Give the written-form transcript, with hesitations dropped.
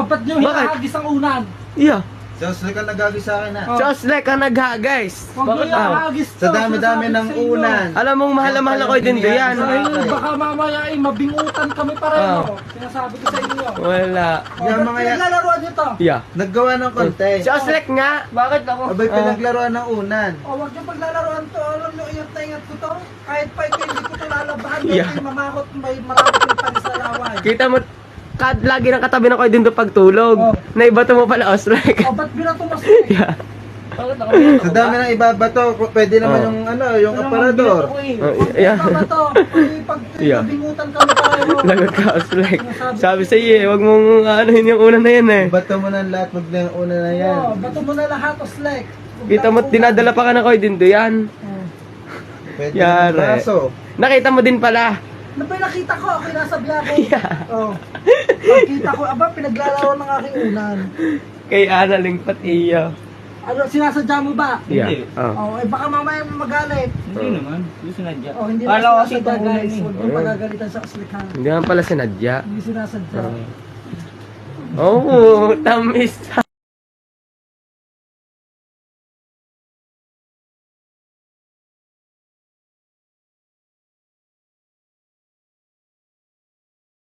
ba't nyo Bakit? hinahagis ang unan? Iya. Sosle ka nagagi sa akin ha. Oh. Joslek ka nagha, guys. Huwag nyo hinahagis to. Sa dami-dami ng Sinasabi ko sa inyo. unan. Alam mong mahal na mahal ako din yan. Ay, baka mamaya ay mabingutan kami pareho. Oh. Sinasabi ko sa inyo. Wala. Yung mga yan, Naglalaroan nyo to. Yeah. naggawa ng konti. Joslek nga. Bakit ako? Abay pinaglaruan ng unan. O, huwag nyo paglalaroan to. Alam nyo, ingat na ingat ko to. Kahit pa ito, hindi ko to lalabahan. Yeah. May mamakot, may marami kong panis na laway. Kita mo, lagi nang katabi na kayo din doon pagtulog. Oh. Naibato mo pala, Joslek. O, ba't binatumas ko? Yeah. Sa dami ng ibabato, pwede naman Oh. yung ano, yung aparador. Oh, Huwag yeah. ba to? Ay, pag Yeah. nabingutan kami pareho. Lagot ka, Joslek. Sabi sa iyo, wag mong anuhin yung una na yan eh. Bato mo ng lahat, wag na yung una na yan. Oo, bato mo na lahat, Oslek. Kita mo, dinadala pa ka na kayo din doon yan. Pwede Yari. ng braso. Nakita mo din pala. Ano ba yung nakita ko? Kinasabi ako. Yeah. Oh. Nakita ko, aba, pinaglalaro ng aking unan. Kay Ana Lingpat iyo. Ano, sinasadya mo ba? Yeah. Oh. Oh, eh baka mamaya magalit. Hindi naman. Hindi sinadya. Oh, hindi Kala ko na kasi sinasadya, ito guys. ulan Huwag eh. mong pagagalitan sa Oslek, ha? Hindi naman pala sinadya. Hindi sinasadya. Oh, tamis.